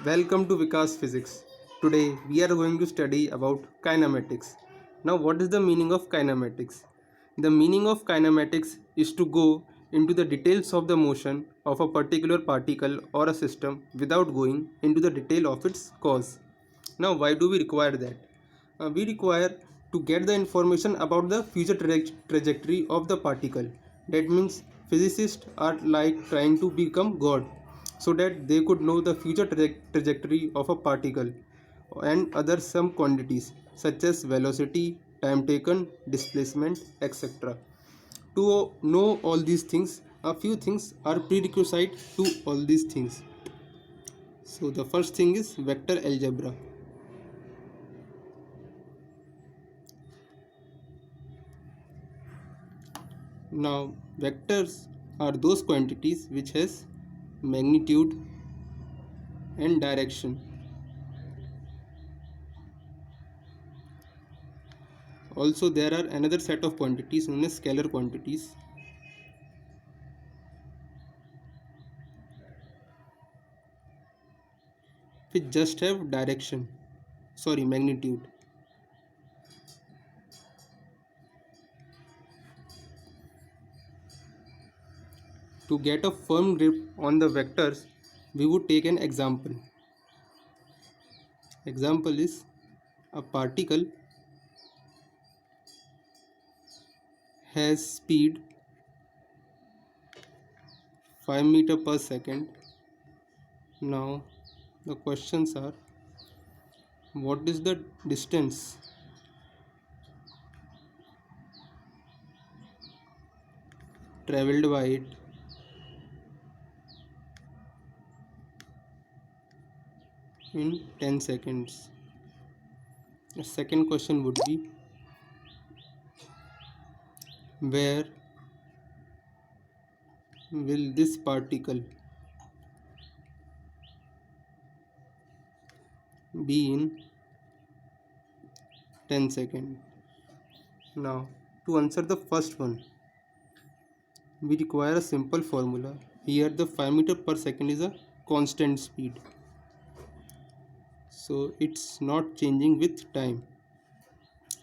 Welcome to Vikas Physics. Today we are going to study about kinematics. Now what is the meaning of kinematics? The meaning of kinematics is to go into the details of the motion of a particular particle or a system without going into the detail of its cause. Now why do we require that? We require to get the information about the future trajectory of the particle. That means physicists are like trying to become God so that they could know the future trajectory of a particle and other some quantities such as velocity, time taken, displacement, etc. To know all these things, a few things are prerequisite to all these things. So the first thing is vector algebra. Now vectors are those quantities which has magnitude and direction. Also there are another set of quantities known as scalar quantities which just have magnitude. To get a firm grip on the vectors, we would take an example. Example is a particle has speed 5 meter per second. Now the questions are, what is the distance traveled by it in 10 seconds? The second question would be, where will this particle be in 10 seconds? Now to answer the first one, we require a simple formula. Here the 5 meter per second is a constant speed, so it's not changing with time.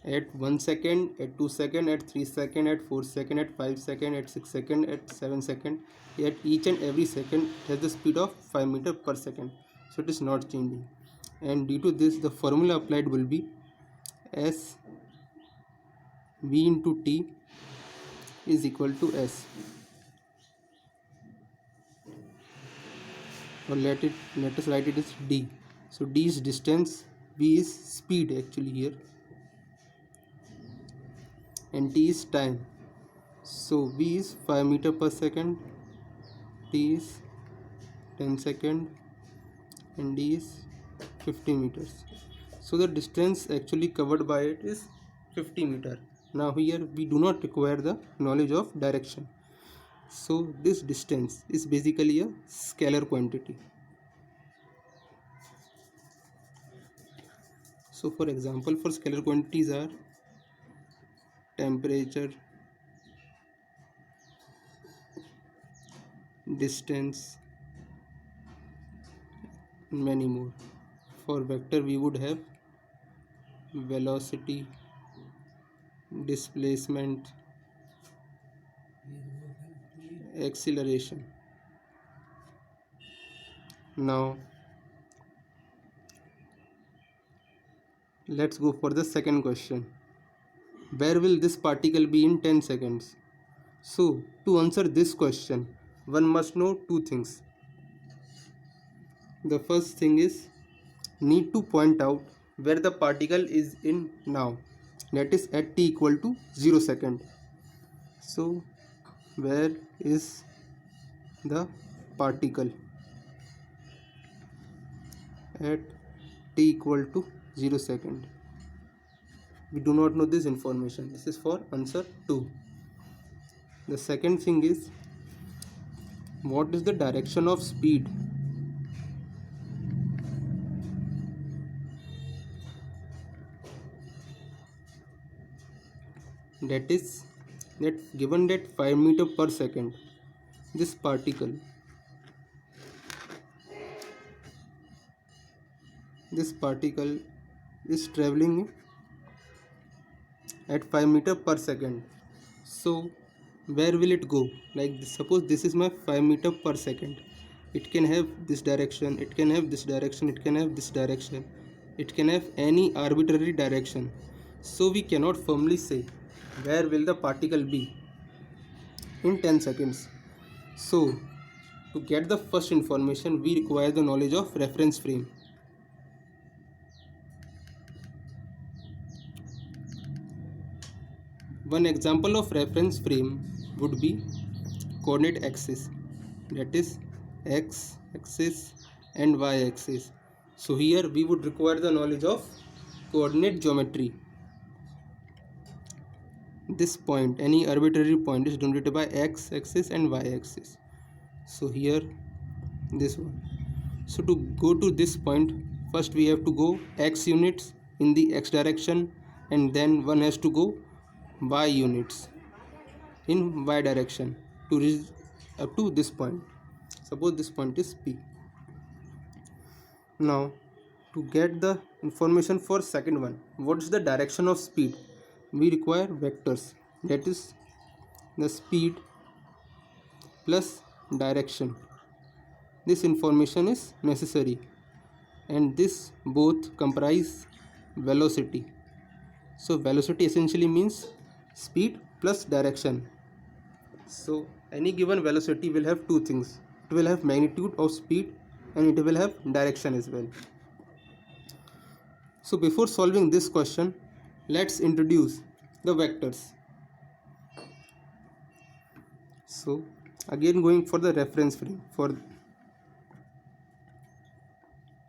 At 1 second, at 2 second, at 3 second, at 4 second, at 5 second, at 6 second, at 7 second, at each and every second has the speed of 5 meter per second, so it is not changing. And due to this, the formula applied will be s v into t is equal to s, or let us write it as d. So d is distance, v is speed actually here, and t is time. So v is 5 meter per second, t is 10 second, and d is 50 meters. So the distance actually covered by it is 50 meter. Now here we do not require the knowledge of direction, so this distance is basically a scalar quantity. So for example, for scalar quantities are temperature, distance, and many more. For vector we would have velocity, displacement, acceleration. Now let's go for the second question. Where will this particle be in 10 seconds? So to answer this question, one must know two things. The first thing is need to point out where the particle is in now, that is at t equal to 0 second. So where is the particle at t equal to 0 second? We do not know this information. This is for answer 2. The second thing is, what is the direction of speed? That is, that given that 5 meter per second, this particle this particle is traveling at 5 meter per second. So where will it go? Like this, suppose this is my 5 meter per second. It can have this direction, it can have this direction, it can have this direction, it can have any arbitrary direction. So we cannot firmly say where will the particle be in 10 seconds. So to get the first information, we require the knowledge of reference frame. One example of reference frame would be coordinate axis, that is x axis and y axis. So here we would require the knowledge of coordinate geometry. This point, any arbitrary point, is denoted by x axis and y axis. So here this one. So to go to this point, first we have to go x units in the x direction, and then one has to go y units in y direction to reach up to this point. Suppose this point is P. Now to get the information for second one, what is the direction of speed? We require vectors, that is the speed plus direction. This information is necessary, and this both comprise velocity. So velocity essentially means speed plus direction. So any given velocity will have two things. It will have magnitude of speed and it will have direction as well. So before solving this question, let's introduce the vectors. So again going for the reference frame.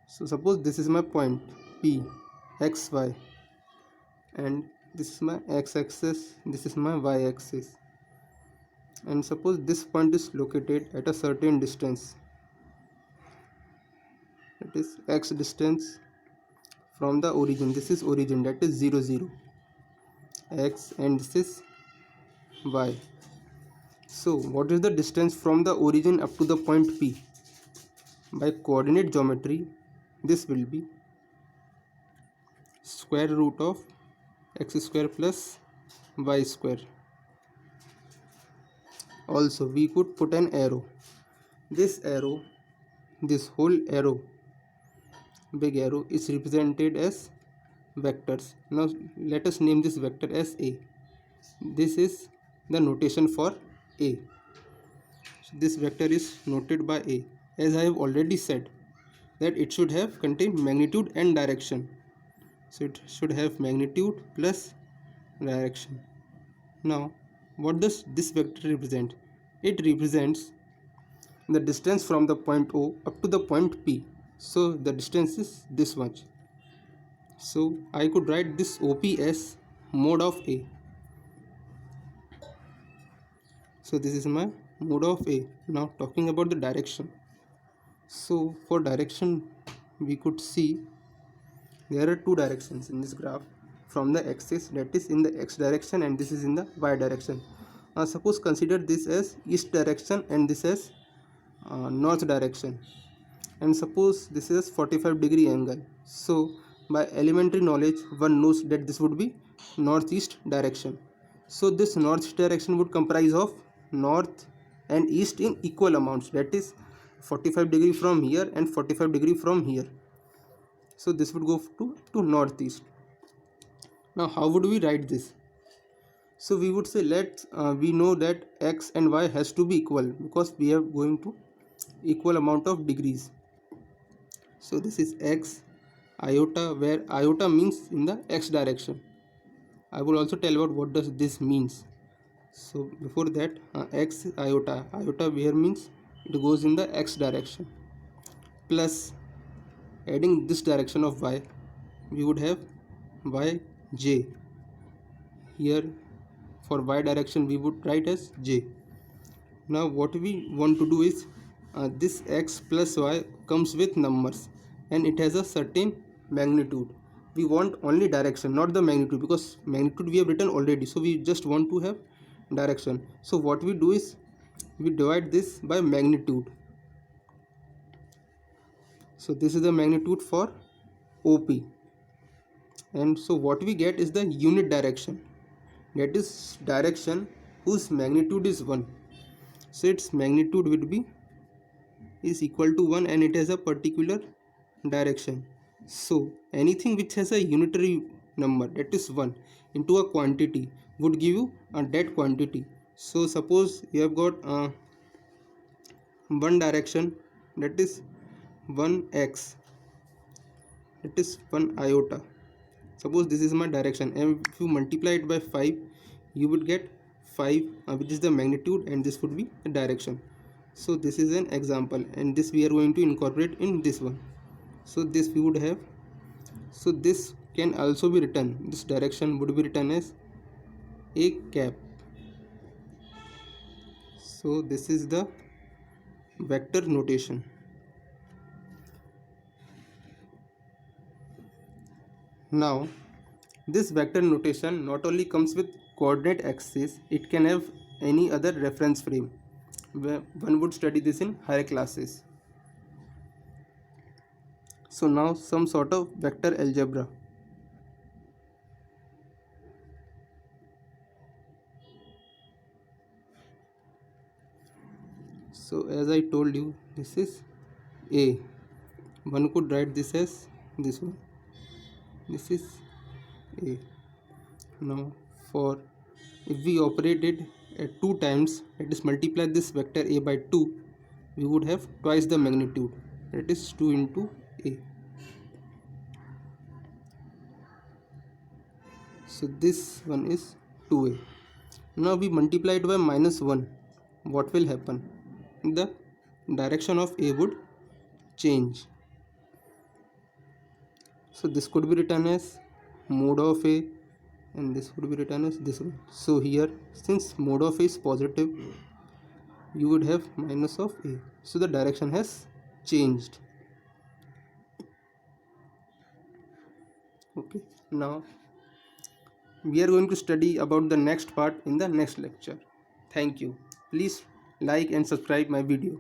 So suppose this is my point P, x, y, and this is my x-axis, this is my y-axis, and suppose this point is located at a certain distance, that is x distance from the origin. This is origin, that is 0 0 x, and this is y. So what is the distance from the origin up to the point P? By coordinate geometry, this will be square root of x square plus y square. Also we could put an arrow. This whole arrow, big arrow, is represented as vectors. Now let us name this vector as A. This is the notation for A. So this vector is noted by A. As I have already said, that it should have contain magnitude and direction. So it should have magnitude plus direction. Now what does this vector represent? It represents the distance from the point O up to the point P. So the distance is this much. So I could write this OP as mode of A. So this is my mode of A. Now talking about the direction. So for direction, we could see there are two directions in this graph from the axis, that is in the x direction, and this is in the y direction. Suppose consider this as east direction and this as north direction, and suppose this is 45-degree angle. So by elementary knowledge, one knows that this would be northeast direction. So this north direction would comprise of north and east in equal amounts, that is 45-degree from here and 45-degree from here. So this would go to northeast. Now how would we write this? So we would say we know that x and y has to be equal because we are going to equal amount of degrees. So this is x iota, where iota means in the x direction. I will also tell about what does this means. So before that, x iota here means it goes in the x direction, plus adding this direction of y, we would have yj. Here for y direction we would write as j. Now what we want to do is this x plus y comes with numbers and it has a certain magnitude. We want only direction, not the magnitude, because magnitude we have written already. So we just want to have direction. So what we do is we divide this by magnitude. So this is the magnitude for OP. And so what we get is the unit direction, that is direction whose magnitude is 1. So its magnitude would be is equal to 1 and it has a particular direction. So anything which has a unitary number, that is 1, into a quantity would give you a that quantity. So suppose you have got one direction, that is 1x, that is 1 iota. Suppose this is my direction, and if you multiply it by 5, you would get 5, which is the magnitude, and this would be the direction. So this is an example, and this we are going to incorporate in this one. So this we would have, so this can also be written, this direction would be written as a cap. So this is the vector notation. Now this vector notation not only comes with coordinate axis, it can have any other reference frame. One would study this in higher classes. So now some sort of vector algebra. So as I told you, this is A. One could write this as this one. This is A. Now for if we operate it at 2 times, that is multiply this vector A by 2, we would have twice the magnitude, that is 2 into A. So this one is 2A. Now we multiply it by -1. What will happen? The direction of A would change. So this could be written as mode of A, and this would be written as this one. So here, since mode of A is positive, you would have minus of A. So the direction has changed. Okay, now we are going to study about the next part in the next lecture. Thank you. Please like and subscribe my video.